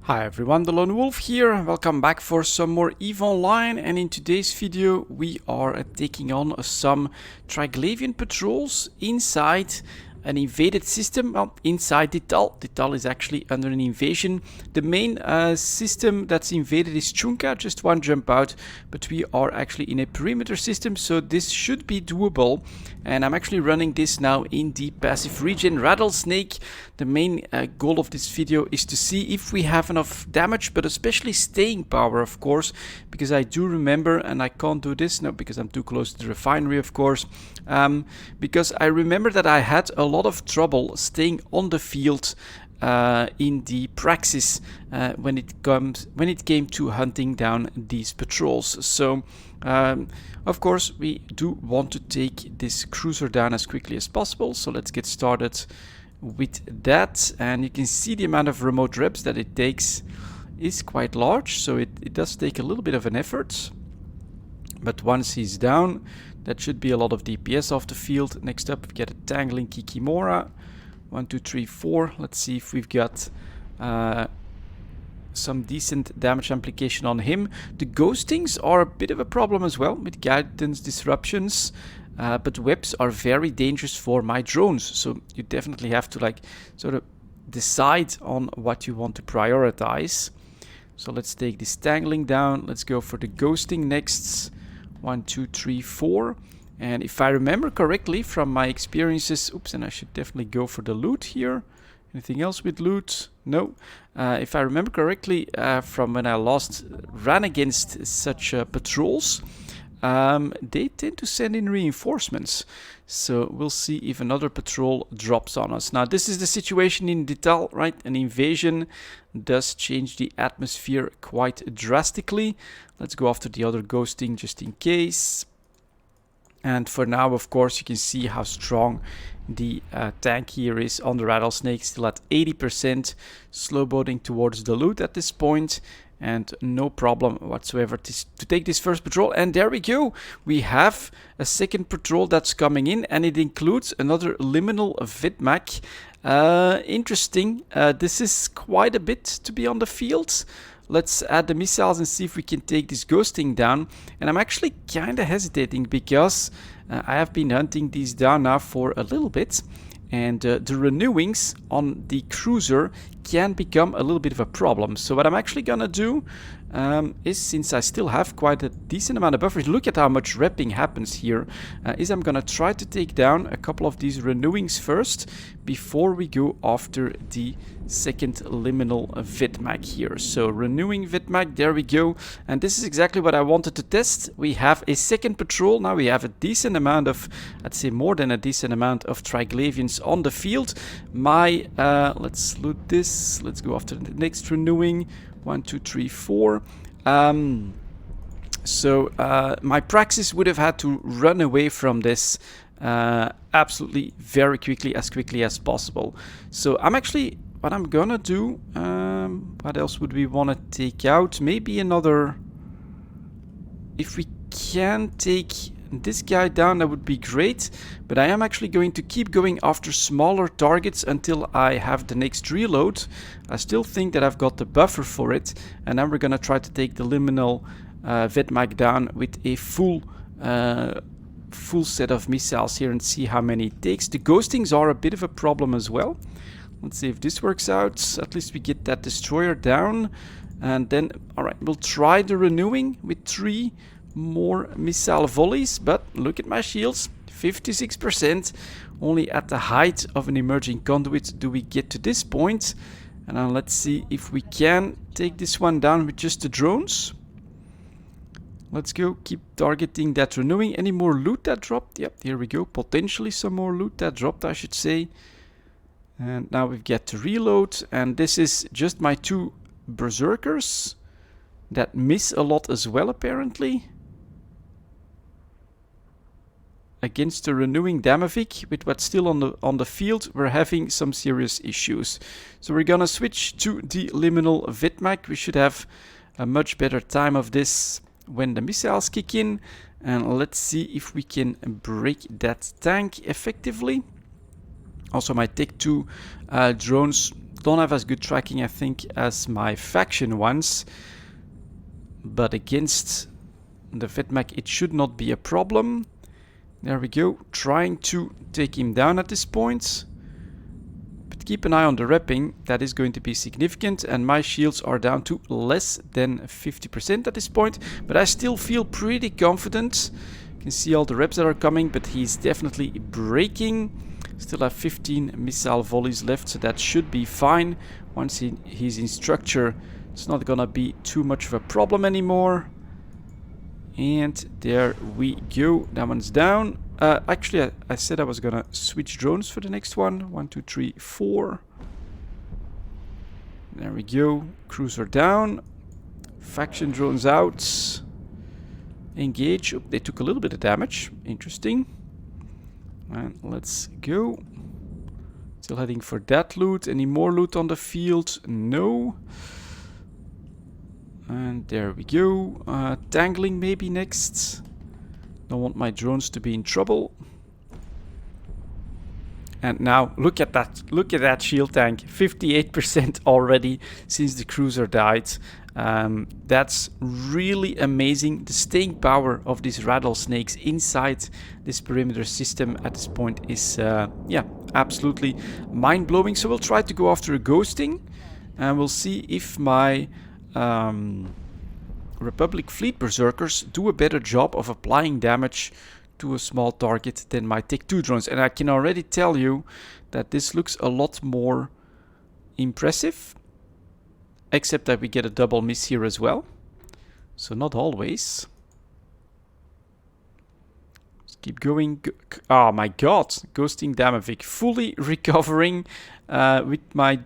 Hi everyone, delonewolf here. Welcome back for some more EVE Online, and in today's video we are taking on some Triglavian patrols inside an invaded system, well, inside Dital. Dital is actually under an invasion. The main system that's invaded is Chunka, just one jump out, but we are actually in a perimeter system, so this should be doable. And I'm actually running this now in the passive region, Rattlesnake. The main goal of this video is to see if we have enough damage, but especially staying power, of course, because I do remember, and I can't do this now because I'm too close to the refinery, of course, because I remember that I had a lot of trouble staying on the field in the praxis when it came to hunting down these patrols. So of course we do want to take this cruiser down as quickly as possible, so let's get started with that. And you can see the amount of remote reps that it takes is quite large, so it does take a little bit of an effort, but once he's down, that should be a lot of DPS off the field. Next up we get a Tangling Kikimora. 1, 2, 3, 4. Let's see if we've got some decent damage application on him. The ghostings are a bit of a problem as well with guidance disruptions, but webs are very dangerous for my drones, so you definitely have to sort of decide on what you want to prioritize. So let's take this Tangling down. Let's go for the ghosting next. 1, 2, 3, 4. And if I remember correctly from my experiences, oops, and I should definitely go for the loot here. Anything else with loot? No. If I remember correctly from when I last ran against such patrols, they tend to send in reinforcements. So we'll see if another patrol drops on us. Now this is the situation in Dital, right? An invasion does change the atmosphere quite drastically. Let's go after the other ghosting just in case. And for now, of course, you can see how strong the tank here is on the Rattlesnake, still at 80%, slow boating towards the loot at this point, and no problem whatsoever to take this first patrol. And there we go, we have a second patrol that's coming in, and it includes another liminal Vidmac. Interesting, this is quite a bit to be on the field. Let's add the missiles and see if we can take this ghosting down. And I'm actually kind of hesitating because I have been hunting these down now for a little bit. And the renewings on the cruiser can become a little bit of a problem. So what I'm actually going to do is, since I still have quite a decent amount of buffers, look at how much repping happens here, is I'm going to try to take down a couple of these renewings first before we go after the second liminal Vidmac here. So renewing Vidmac, there we go. And this is exactly what I wanted to test. We have a second patrol. Now we have a decent amount of, I'd say more than a decent amount of Triglavians on the field. My, let's loot this. Let's go after the next renewing. 1, 2, 3, 4. So my praxis would have had to run away from this absolutely very quickly as possible. So I'm actually, what I'm gonna do, what else would we want to take out? Maybe another, if we can take this guy down, that would be great, but I am actually going to keep going after smaller targets until I have the next reload. I still think that I've got the buffer for it, and then we're gonna try to take the liminal Vidmac down with a full set of missiles here and see how many it takes. The ghostings are a bit of a problem as well. Let's see if this works out. At least we get that destroyer down, and then alright, we'll try the renewing with 3 more missile volleys, but look at my shields, 56%. Only at the height of an emerging conduit do we get to this point. And now let's see if we can take this one down with just the drones. Let's go, keep targeting that renewing. Any more loot that dropped? Yep, here we go, potentially some more loot that dropped, I should say. And now we've got to reload, and this is just my 2 Berserkers that miss a lot as well, apparently. Against the renewing Damavik, with what's still on the field, we're having some serious issues. So we're gonna switch to the liminal Vidmac. We should have a much better time of this when the missiles kick in. And let's see if we can break that tank effectively. Also my Tech 2 drones Don't have as good tracking, I think, as my faction ones. But against the Vedmak, it should not be a problem. There we go. Trying to take him down at this point. But keep an eye on the repping. That is going to be significant. And my shields are down to less than 50% at this point. But I still feel pretty confident. You can see all the reps that are coming, but he's definitely breaking. Still have 15 missile volleys left, so that should be fine. Once he's in structure, it's not gonna be too much of a problem anymore. And there we go. That one's down. Actually, I said I was gonna switch drones for the next one. 1, 2, 3, 4. There we go. Cruiser down. Faction drones out. Engage. Oh, they took a little bit of damage. Interesting. And let's go. Still heading for that loot. Any more loot on the field? No. And there we go. Tangling maybe next. Don't want my drones to be in trouble. And now look at that. Look at that shield tank. 58% already since the cruiser died. That's really amazing. The staying power of these rattlesnakes inside this perimeter system at this point is yeah, absolutely mind-blowing. So we'll try to go after a ghosting, and we'll see if my Republic Fleet Berserkers do a better job of applying damage to a small target than my Tech 2 drones. And I can already tell you that this looks a lot more impressive. Except that we get a double miss here as well. So not always. Let's keep going. Oh my god. Ghosting Damavik. Fully recovering with my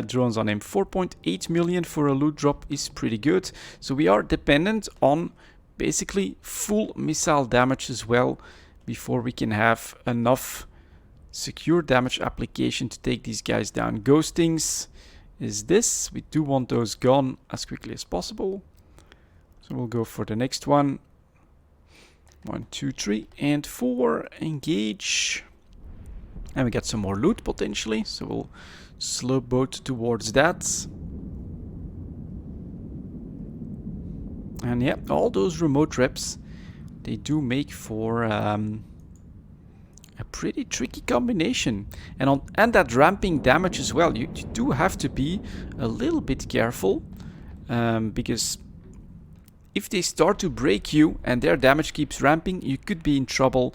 drones on him. 4.8 million for a loot drop is pretty good. So we are dependent on basically full missile damage as well before we can have enough secure damage application to take these guys down. Ghostings is this. We do want those gone as quickly as possible. So we'll go for the next one. 1, 2, 3, and 4. Engage. And we got some more loot potentially. So we'll slow boat towards that. And yeah, all those remote reps, they do make for a pretty tricky combination. And that ramping damage as well. You do have to be a little bit careful, because if they start to break you and their damage keeps ramping, you could be in trouble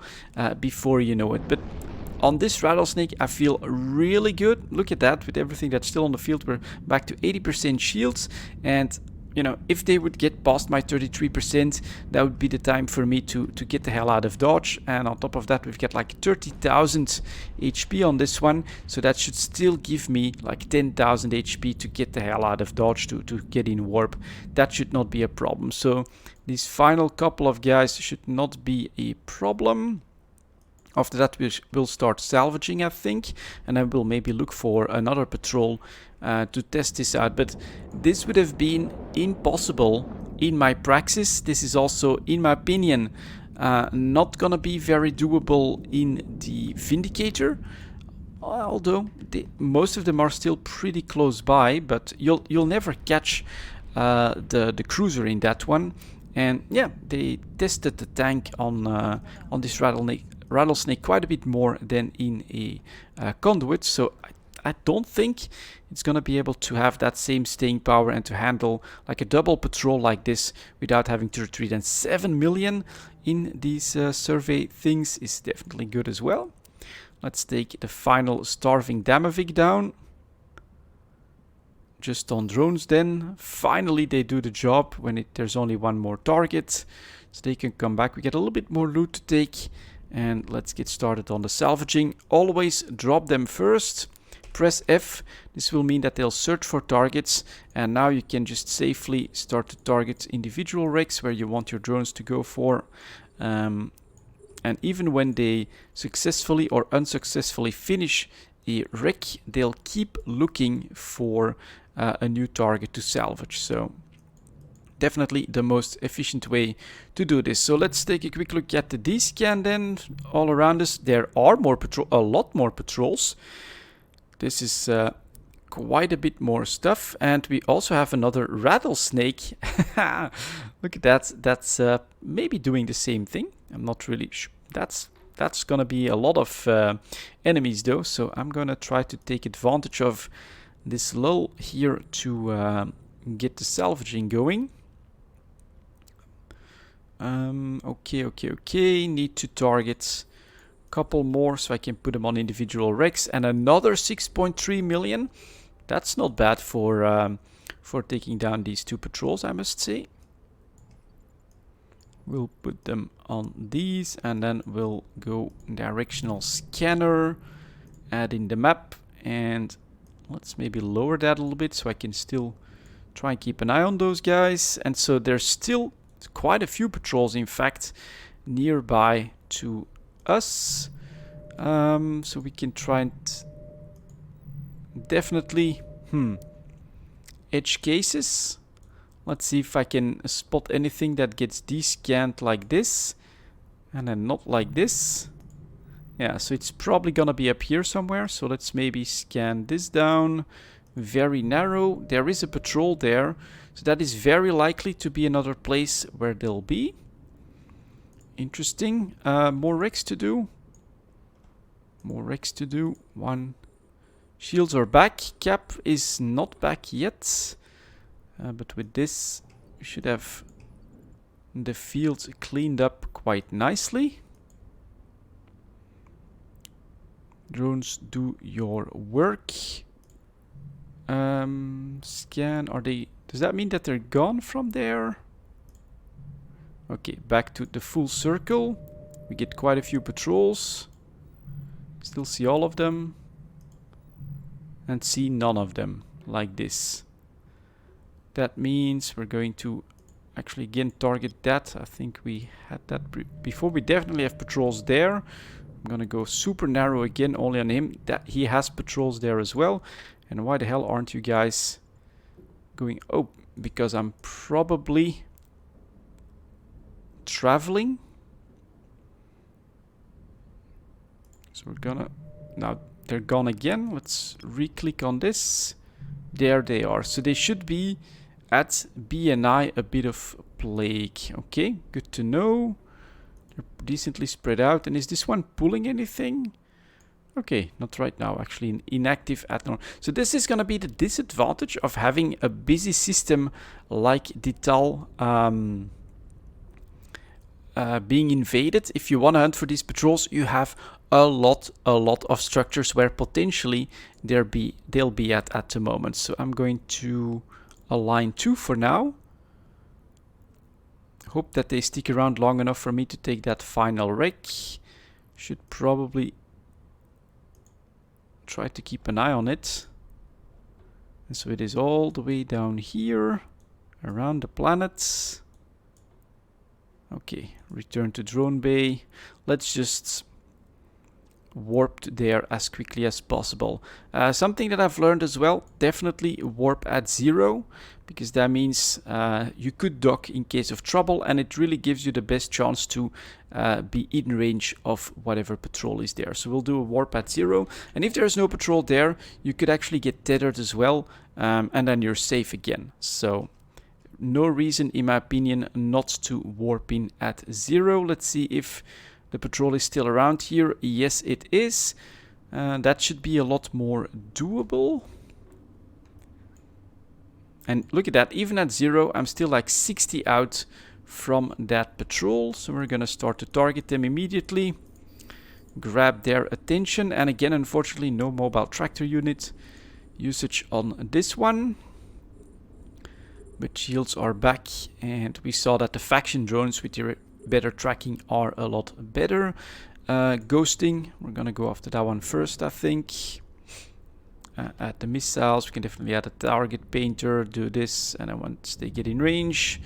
before you know it. But on this Rattlesnake, I feel really good. Look at that. With everything that's still on the field, we're back to 80% shields. And you know, if they would get past my 33%, that would be the time for me to get the hell out of dodge. And on top of that, we've got like 30,000 HP on this one. So that should still give me like 10,000 HP to get the hell out of dodge, to get in warp. That should not be a problem. So these final couple of guys should not be a problem. After that, we'll start salvaging, I think, and then we'll maybe look for another patrol to test this out. But this would have been impossible in my praxis. This is also, in my opinion, not gonna be very doable in the Vindicator. Although most of them are still pretty close by, but you'll never catch the cruiser in that one. And yeah, they tested the tank on this Rattlesnake quite a bit more than in a conduit, so I don't think it's gonna be able to have that same staying power and to handle like a double patrol like this without having to retreat. And 7 million in these survey things is definitely good as well. Let's take the final starving Damavik down. Just on drones then. Finally they do the job when there's only one more target, so they can come back. We get a little bit more loot to take. And let's get started on the salvaging. Always drop them first. Press F. This will mean that they'll search for targets. And now you can just safely start to target individual wrecks where you want your drones to go for. And even when they successfully or unsuccessfully finish a wreck, they'll keep looking for a new target to salvage. So definitely the most efficient way to do this. So let's take a quick look at the D-scan then. All around us there are a lot more patrols. This is quite a bit more stuff, and we also have another Rattlesnake. Look at that. That's maybe doing the same thing. I'm not really sure. That's gonna be a lot of enemies though, so I'm gonna try to take advantage of this lull here to get the salvaging going. Okay. Need to target a couple more so I can put them on individual wrecks, and another 6.3 million. That's not bad for taking down these two patrols, I must say. We'll put them on these, and then we'll go directional scanner, add in the map, and let's maybe lower that a little bit so I can still try and keep an eye on those guys. And so there's still quite a few patrols, in fact, nearby to us. So we can try and definitely edge cases. Let's see if I can spot anything that gets descanned like this and then not like this. Yeah, so it's probably gonna be up here somewhere. So let's maybe scan this down. Very narrow. There is a patrol there, so that is very likely to be another place where they'll be. Interesting. More wrecks to do. One. Shields are back. Cap is not back yet. But with this, we should have the fields cleaned up quite nicely. Drones, do your work. Scan. Are they... Does that mean that they're gone from there? Okay, back to the full circle. We get quite a few patrols. Still see all of them. And see none of them, like this. That means we're going to actually again target that. I think we had that before. We definitely have patrols there. I'm gonna go super narrow again, only on him. That he has patrols there as well. And why the hell aren't you guys going? Oh, because I'm probably traveling. So we're gonna... Now they're gone again. Let's re-click on this. There they are. So they should be at BNI a bit of plague. Okay, good to know. They're decently spread out. And is this one pulling anything? Okay, not right now. Actually, an inactive Adnor. So this is going to be the disadvantage of having a busy system like Dital being invaded. If you want to hunt for these patrols, you have a lot of structures where potentially they'll be at the moment. So I'm going to align 2 for now. Hope that they stick around long enough for me to take that final wreck. Should probably try to keep an eye on it. And so it is all the way down here around the planets. Okay, return to drone bay. Let's just warp there as quickly as possible. Something that I've learned as well, definitely warp at 0, because that means you could dock in case of trouble, and it really gives you the best chance to be in range of whatever patrol is there. So we'll do a warp at 0, and if there's no patrol there, you could actually get tethered as well, and then you're safe again. So no reason, in my opinion, not to warp in at 0. Let's see if the patrol is still around here. Yes, it is. That should be a lot more doable. And look at that, even at 0, I'm still like 60 out from that patrol. So we're gonna start to target them immediately. Grab their attention. And again, unfortunately, no mobile tractor unit usage on this one. But shields are back, and we saw that the faction drones with your better tracking are a lot better. Ghosting, we're gonna go after that one first, I think. Add the missiles, we can definitely add a target painter, do this, and then once they get in range,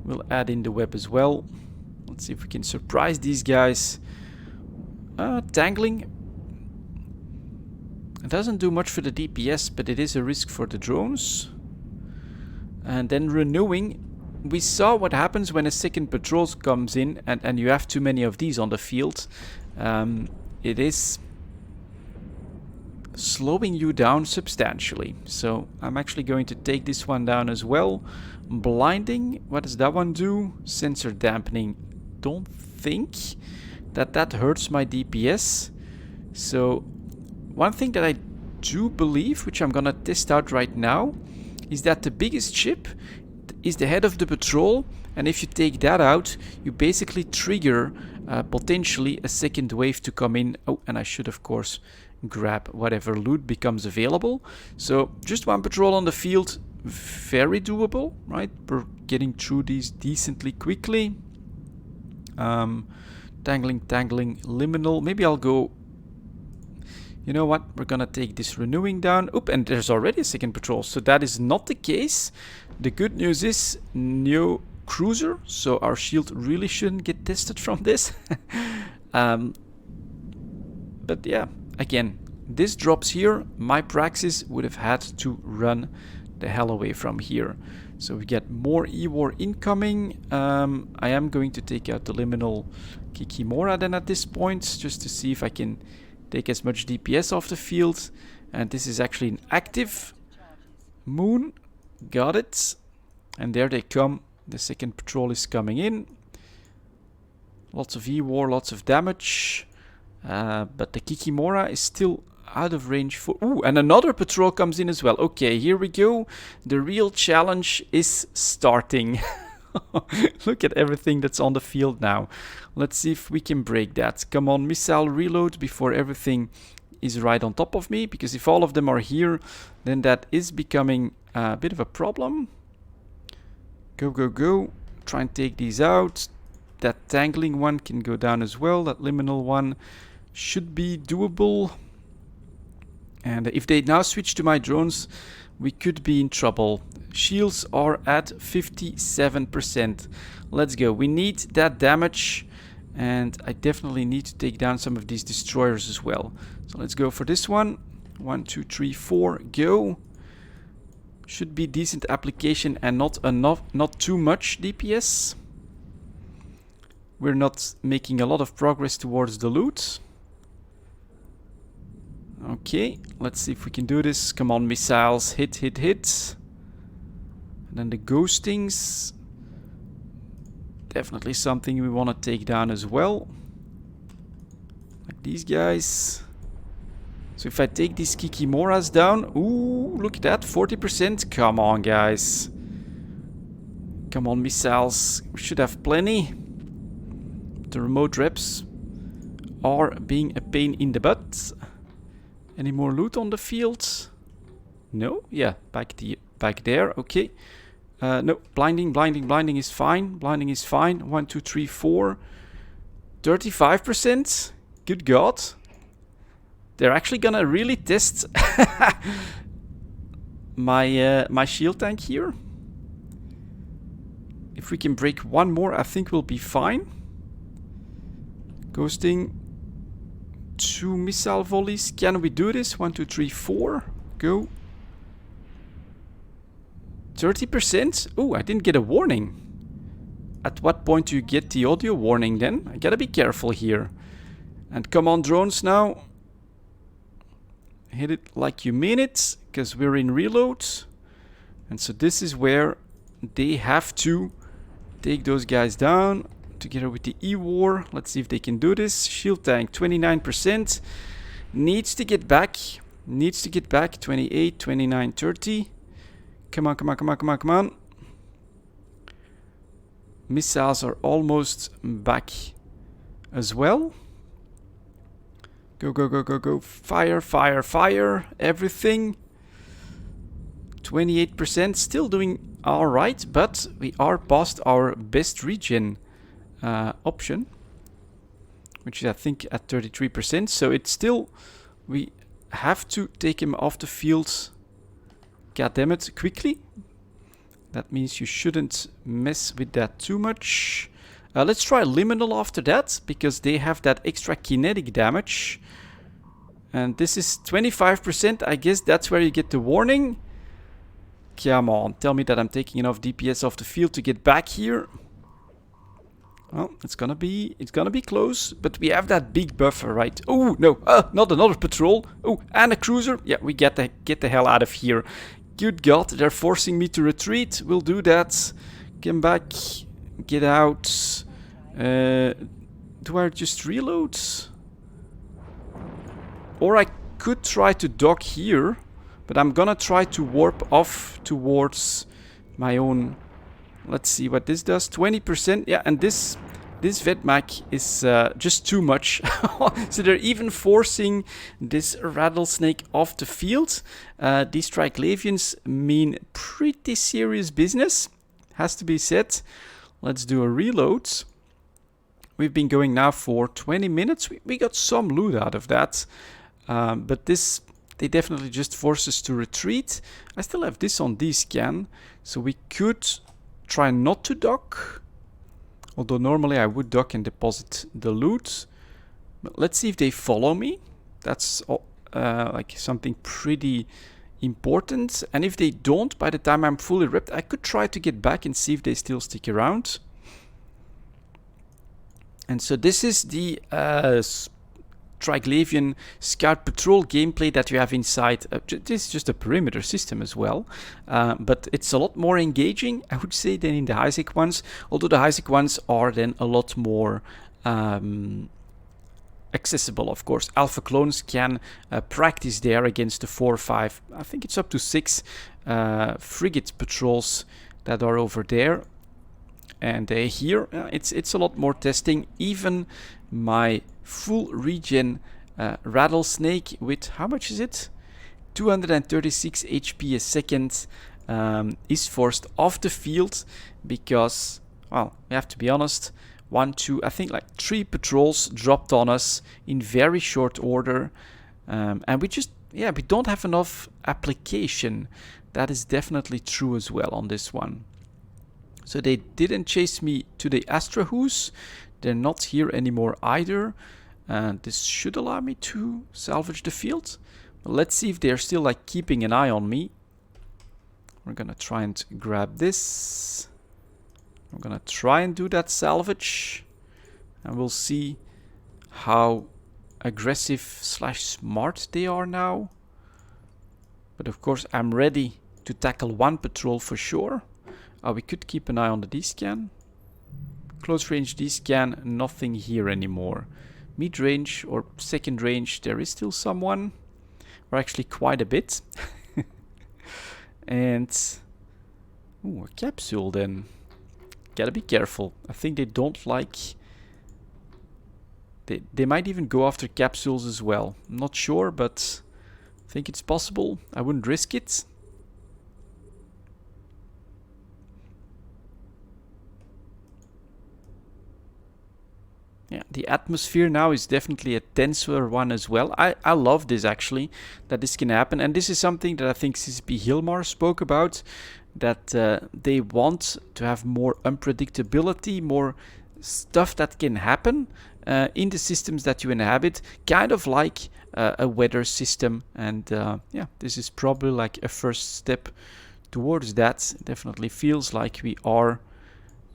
we'll add in the web as well. Let's see if we can surprise these guys. Tangling. It doesn't do much for the DPS, but it is a risk for the drones. And then renewing. We saw what happens when a second patrol comes in and you have too many of these on the field. It is slowing you down substantially. So I'm actually going to take this one down as well. Blinding, what does that one do? Sensor dampening. Don't think that hurts my DPS. So one thing that I do believe, which I'm gonna test out right now, is that the biggest ship is the head of the patrol, and if you take that out, you basically trigger potentially a second wave to come in. Oh, and I should of course grab whatever loot becomes available. So just one patrol on the field, very doable, right? We're getting through these decently quickly. Tangling, liminal. Maybe I'll go... You know what? We're gonna take this renewing down. Oop, and there's already a second patrol. So that is not the case. The good news is no cruiser. So our shield really shouldn't get tested from this. But yeah, again, this drops here. My Praxis would have had to run the hell away from here. So we get more E-War incoming. I am going to take out the liminal Kikimora then at this point, just to see if I can take as much DPS off the field. And this is actually an active moon. Got it. And there they come. The second patrol is coming in. Lots of E-War, lots of damage. But the Kikimora is still out of range for... Ooh, and another patrol comes in as well. Okay, here we go. The real challenge is starting. Look at everything that's on the field now. Let's see if we can break that. Come on, missile reload before everything is right on top of me. Because if all of them are here, then that is becoming a bit of a problem. Go, go, go. Try and take these out. That tangling one can go down as well. That liminal one should be doable. And if they now switch to my drones, we could be in trouble. Shields are at 57%. Let's go. We need that damage. And I definitely need to take down some of these destroyers as well. So let's go for this one. 1, 2, 3, 4, go. Should be decent application and not enough, not too much DPS. We're not making a lot of progress towards the loot. Okay, let's see if we can do this. Come on, missiles. Hit, hit, hit. And then the ghostings. Definitely something we want to take down as well. Like these guys. So if I take these Kikimoras down... Ooh, look at that, 40%. Come on, guys. Come on, missiles. We should have plenty. The remote reps are being a pain in the butt. Any more loot on the field? No? Yeah, back there. Okay. No, blinding is fine. Blinding is fine. 1, 2, 3, 4. 35%? Good God. They're actually gonna really test my shield tank here. If we can break one more, I think we'll be fine. Ghosting. 2 missile volleys. Can we do this? 1, 2, 3, 4. Go. 30%? Oh, I didn't get a warning. At what point do you get the audio warning then? I gotta be careful here. And come on, drones now. Hit it like you mean it, because we're in reload. And so this is where they have to take those guys down. Together with the E-War. Let's see if they can do this. Shield tank, 29%. Needs to get back. Needs to get back. 28, 29, 30. Come on, come on, come on, come on, come on. Missiles are almost back as well. Go, go, go, go, go. Fire, fire, fire. Everything. 28%. Still doing alright, but we are past our best regen option, which is I think at 33%. So it's still, we have to take him off the field, goddammit, quickly. That means you shouldn't mess with that too much. Let's try liminal after that, because they have that extra kinetic damage. And this is 25%. I guess that's where you get the warning. Come on, tell me that I'm taking enough DPS off the field to get back here. Well, it's gonna be close, but we have that big buffer, right? Oh no, not another patrol. Oh, and a cruiser. Yeah, we get the hell out of here. Good God, they're forcing me to retreat. We'll do that. Come back, get out. Do I just reload? Or I could try to dock here, but I'm gonna try to warp off towards my own. Let's see what this does. 20%. Yeah, and this Vedmak is just too much. So they're even forcing this Rattlesnake off the field. These Triclavians mean pretty serious business, has to be said. Let's do a reload. We've been going now for 20 minutes. We got some loot out of that. But this, they definitely just force us to retreat. I still have this on D-scan, so we could try not to dock. Although normally I would dock and deposit the loot. But let's see if they follow me. That's like something pretty important. And if they don't, by the time I'm fully ripped, I could try to get back and see if they still stick around. And so this is the Triglavian Scout Patrol gameplay that you have inside. This is just a perimeter system as well, but it's a lot more engaging, I would say, than in the Isaac ones, although the Isaac ones are then a lot more accessible, of course. Alpha clones can practice there against the 4 or 5, I think it's up to 6 frigate patrols that are over there. And here, it's a lot more testing. Even my full regen Rattlesnake with, how much is it? 236 HP a second is forced off the field because, well, we have to be honest, 1, 2, I think like 3 patrols dropped on us in very short order. And we just, yeah, we don't have enough application. That is definitely true as well on this one. So they didn't chase me to the Astrahus. They're not here anymore either. And this should allow me to salvage the field. But let's see if they're still like keeping an eye on me. We're gonna try and grab this. I'm gonna try and do that salvage. And we'll see how aggressive / smart they are now. But of course I'm ready to tackle one patrol for sure. We could keep an eye on the D-scan. Close range D-scan, nothing here anymore. Mid-range or second range, there is still someone. Or actually quite a bit. And... ooh, a capsule then. Gotta be careful. I think they don't like... They might even go after capsules as well. I'm not sure, but I think it's possible. I wouldn't risk it. Yeah, the atmosphere now is definitely a tenser one as well. I love this actually, that this can happen. And this is something that I think CCP Hilmar spoke about, that they want to have more unpredictability, more stuff that can happen in the systems that you inhabit, kind of like a weather system. And yeah, this is probably like a first step towards that. It definitely feels like we are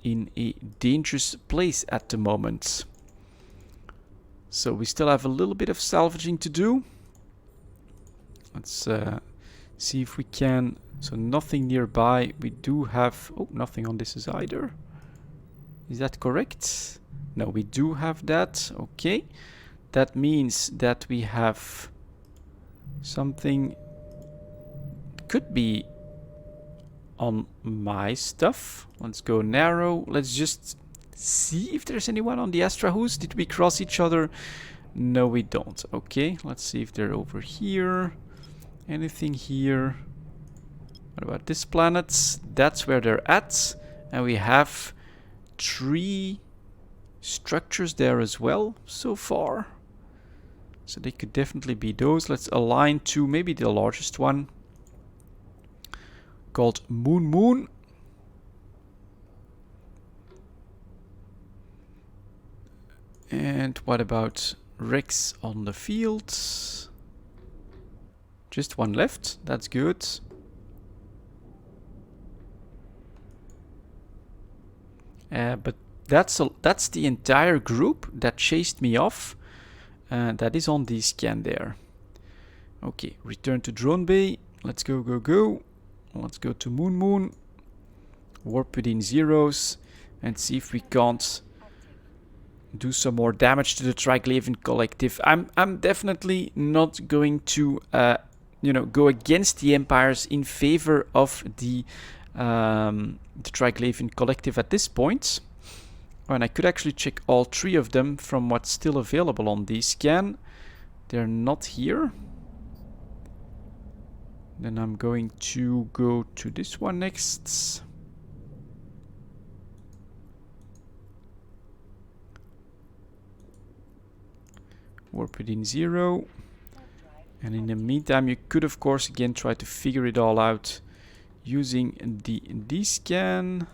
in a dangerous place at the moment. So we still have a little bit of salvaging to do. Let's see if we can. So nothing nearby. We do have... oh, nothing on this is either. Is that correct? No, we do have that. Okay. That means that we have something... could be on my stuff. Let's go narrow. Let's just... see if there's anyone on the Astrahus. Did we cross each other? No, we don't. Okay, let's see if they're over here. Anything here? What about this planet? That's where they're at. And we have 3 structures there as well so far. So they could definitely be those. Let's align to maybe the largest one, called Moon. And what about Rex on the field? Just one left, that's good. But that's the entire group that chased me off. That is on the scan there. Okay, return to drone bay. Let's go, go, go. Let's go to Moon. Warp within zeros and see if we can't do some more damage to the Triglavian collective. I'm definitely not going to go against the empires in favor of the Triglavian collective at this point. Oh, and I could actually check all three of them from what's still available on the scan. They're not here. Then I'm going to go to this one next. Warp within zero. And in the meantime, you could of course again try to figure it all out using the D-scan.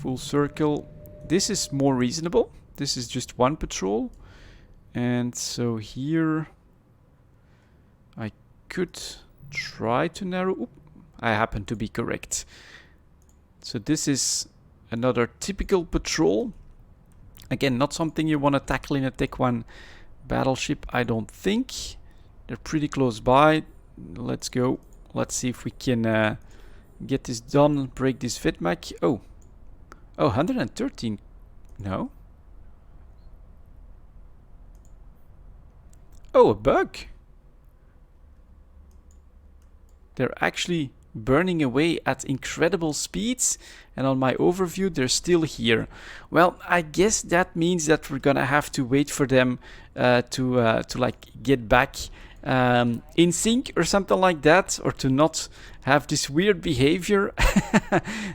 Full circle. This is more reasonable. This is just one patrol. And so here I could try to narrow. Oop, I happen to be correct. So this is another typical patrol. Again, not something you want to tackle in a Tech 1 battleship, I don't think. They're pretty close by. Let's go. Let's see if we can get this done, break this Vidmac. Oh, 113. No. Oh, a bug. They're actually burning away at incredible speeds, and on my overview they're still here. Well, I guess that means that we're gonna have to wait for them to like get back in sync or something like that, or to not have this weird behavior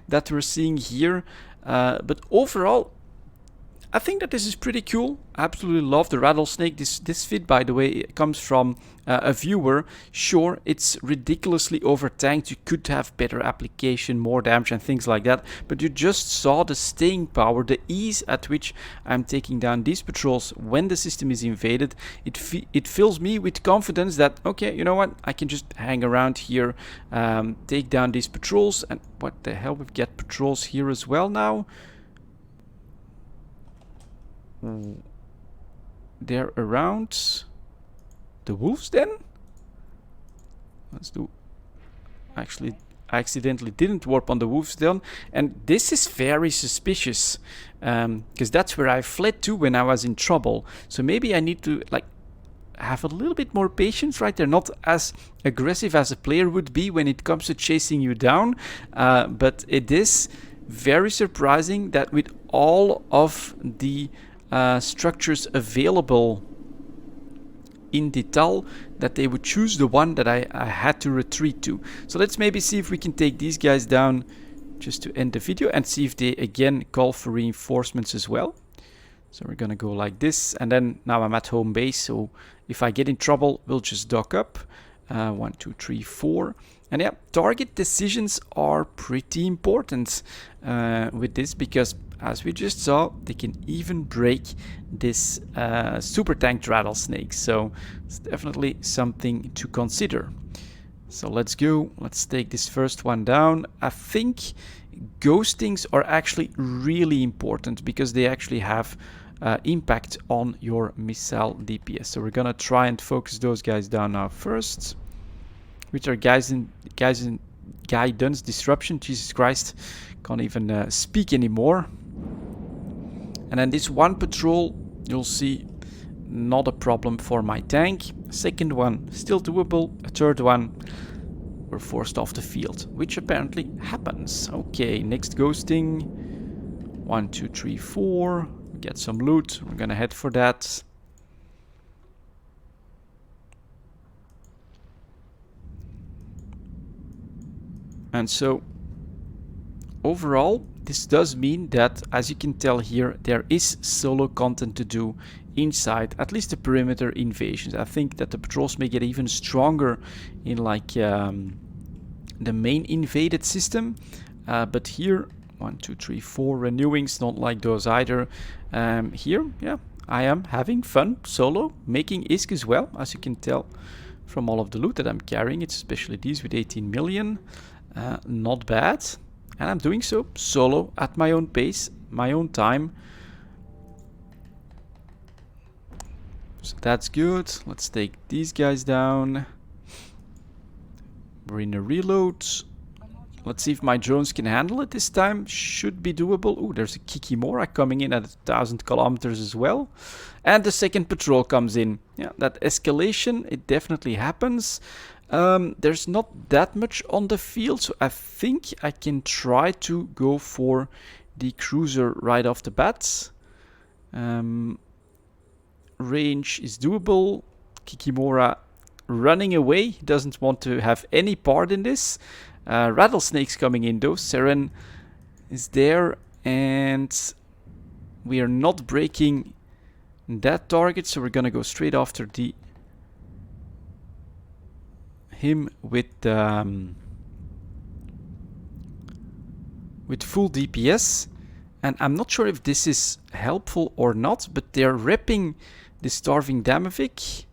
that we're seeing here. But overall, I think that this is pretty cool. I absolutely love the Rattlesnake. This vid, by the way, comes from a viewer. Sure, it's ridiculously over-tanked. You could have better application, more damage and things like that. But you just saw the staying power, the ease at which I'm taking down these patrols when the system is invaded. It fills me with confidence that, okay, you know what? I can just hang around here, take down these patrols. And what the hell? We've got patrols here as well now. They're around the wolves then? Let's do... Actually, I accidentally didn't warp on the wolves then. And this is very suspicious. Because that's where I fled to when I was in trouble. So maybe I need to like have a little bit more patience, right? They're not as aggressive as a player would be when it comes to chasing you down. But it is very surprising that with all of the structures available in Dital, that they would choose the one that I had to retreat to. So let's maybe see if we can take these guys down just to end the video, and see if they again call for reinforcements as well. So we're gonna go like this, and then now I'm at home base, so if I get in trouble, we'll just dock up. 1, 2, 3, 4. And yeah, target decisions are pretty important with this, because as we just saw, they can even break this super tanked Rattlesnake. So it's definitely something to consider. So let's go. Let's take this first one down. I think ghostings are actually really important, because they actually have impact on your missile DPS. So we're gonna try and focus those guys down now first. Which are guidance disruption. Jesus Christ, can't even speak anymore. And then this one patrol, you'll see, not a problem for my tank. Second one, still doable. A third one, we're forced off the field, which apparently happens. Okay, next ghosting. 1, 2, 3, 4. Get some loot. We're gonna head for that. And so overall, this does mean that, as you can tell here, there is solo content to do inside at least the perimeter invasions. I think that the patrols may get even stronger in like the main invaded system, but here 1, 2, 3, 4 renewings, don't like those either. Here, yeah, I am having fun solo, making ISK as well, as you can tell from all of the loot that I'm carrying. It's especially these with 18 million. Not bad. And I'm doing so solo at my own pace, my own time. So that's good. Let's take these guys down. We're in a reload. Let's see if my drones can handle it this time. Should be doable. Ooh, there's a Kikimora coming in at 1,000 kilometers as well. And the second patrol comes in. Yeah, that escalation, it definitely happens. There's not that much on the field, so I think I can try to go for the cruiser right off the bat. Range is doable. Kikimora running away. He doesn't want to have any part in this. Rattlesnake's coming in though. Seren is there, and we are not breaking that target, so we're gonna go straight after him with full DPS. And I'm not sure if this is helpful or not, but they're repping the Starving Damavik.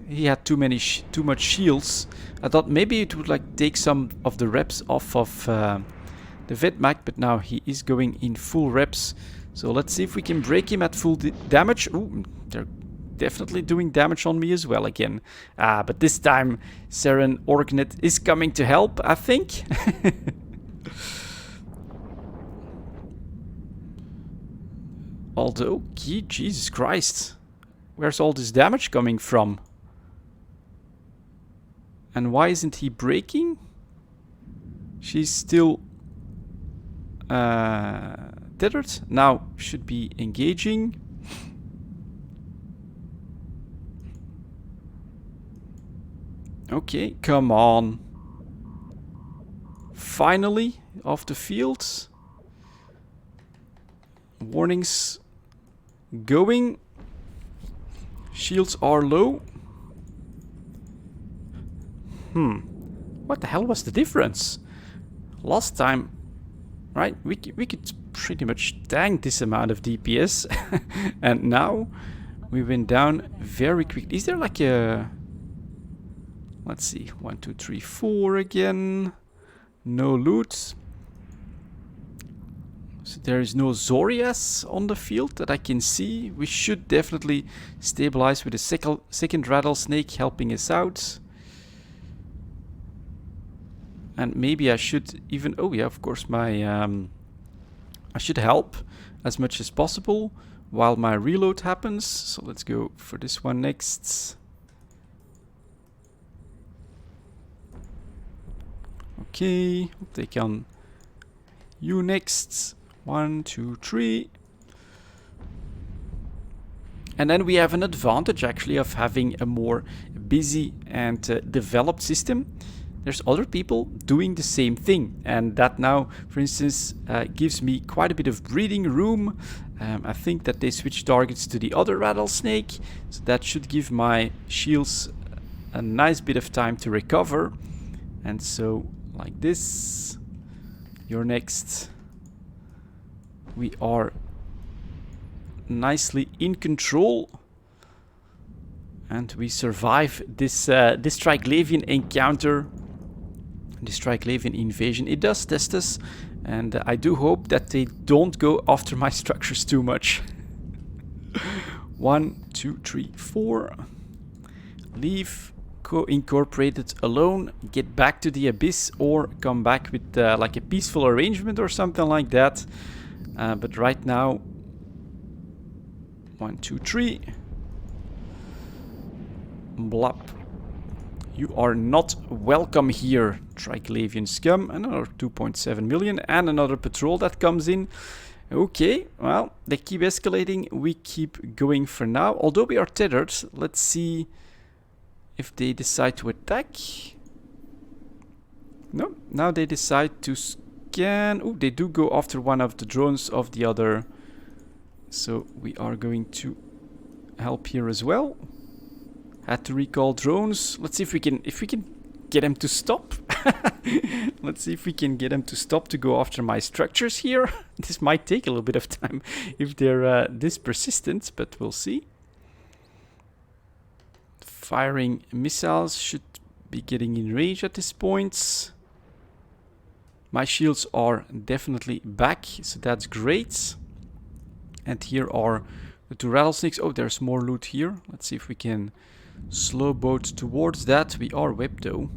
He had too much shields. I thought maybe it would like take some of the reps off of the Vedmak, but now he is going in full reps. So let's see if we can break him at full damage. Ooh, they're definitely doing damage on me as well again. But this time Seren Orgnet is coming to help, I think. Although, Jesus Christ, where's all this damage coming from? And why isn't he breaking? She's still tethered. Now should be engaging. Okay, come on. Finally, off the field. Warnings going. Shields are low. What the hell was the difference? Last time, right, we could pretty much tank this amount of DPS. And now we went down very quickly. Is there like a... Let's see, 1, 2, 3, 4 again. No loot. So there is no Zorias on the field that I can see. We should definitely stabilize with a second Rattlesnake helping us out. And maybe I should even... Oh yeah, of course, my... I should help as much as possible while my reload happens. So let's go for this one next. Okay, we'll take on you next. 1, 2, 3. And then we have an advantage actually of having a more busy and developed system. There's other people doing the same thing, and that now, for instance, gives me quite a bit of breathing room. I think that they switch targets to the other Rattlesnake, so that should give my shields a nice bit of time to recover. And so, like this, you're next. We are nicely in control, and we survive this this Triglavian encounter, this Triglavian invasion. It does test us, and I do hope that they don't go after my structures too much. 1, 2, 3, 4. Leave. Co-incorporated alone, get back to the abyss, or come back with like a peaceful arrangement or something like that. But right now, 1, 2, 3. Blop. You are not welcome here, Triglavian scum. Another 2.7 million and another patrol that comes in. Okay, well, they keep escalating. We keep going for now. Although we are tethered, let's see if they decide to attack. No, now they decide to scan. Oh, they do go after one of the drones of the other. So we are going to help here as well. Had to recall drones. Let's see if we can get them to stop. Let's see if we can get them to stop to go after my structures here. This might take a little bit of time if they're this persistent, but we'll see. Firing missiles should be getting in range at this point. My shields are definitely back, so that's great. And here are the 2 rattlesnakes. Oh, there's more loot here. Let's see if we can slow boat towards that. We are whipped though.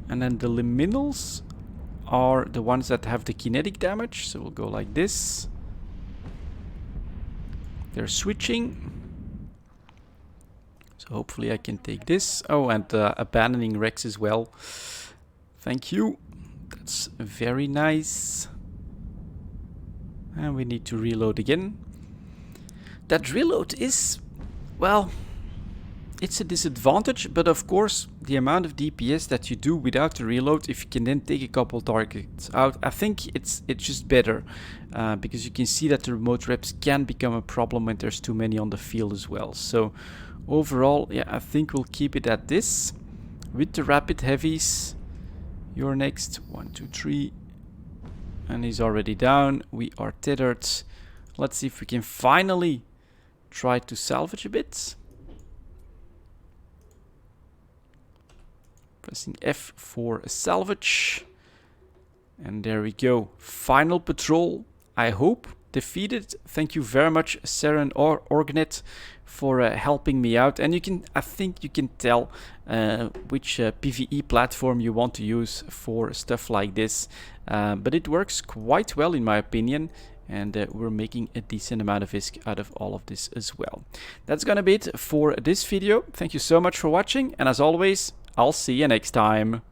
And then the liminals are the ones that have the kinetic damage. So we'll go like this. They're switching. So hopefully I can take this. Oh, and abandoning Rex as well. Thank you. That's very nice. And we need to reload again. That reload is, well, it's a disadvantage, but of course the amount of DPS that you do without the reload, if you can then take a couple targets out, I think it's just better, because you can see that the remote reps can become a problem when there's too many on the field as well. So overall, yeah, I think we'll keep it at this. With the rapid heavies, you're next. 1, 2, 3. And he's already down. We are tethered. Let's see if we can finally try to salvage a bit. Pressing F for a salvage. And there we go. Final patrol, I hope, defeated. Thank you very much, Saren or Orgnet, for helping me out. And I think you can tell which PvE platform you want to use for stuff like this. But it works quite well in my opinion. And we're making a decent amount of ISK out of all of this as well. That's gonna be it for this video. Thank you so much for watching. And as always, I'll see you next time.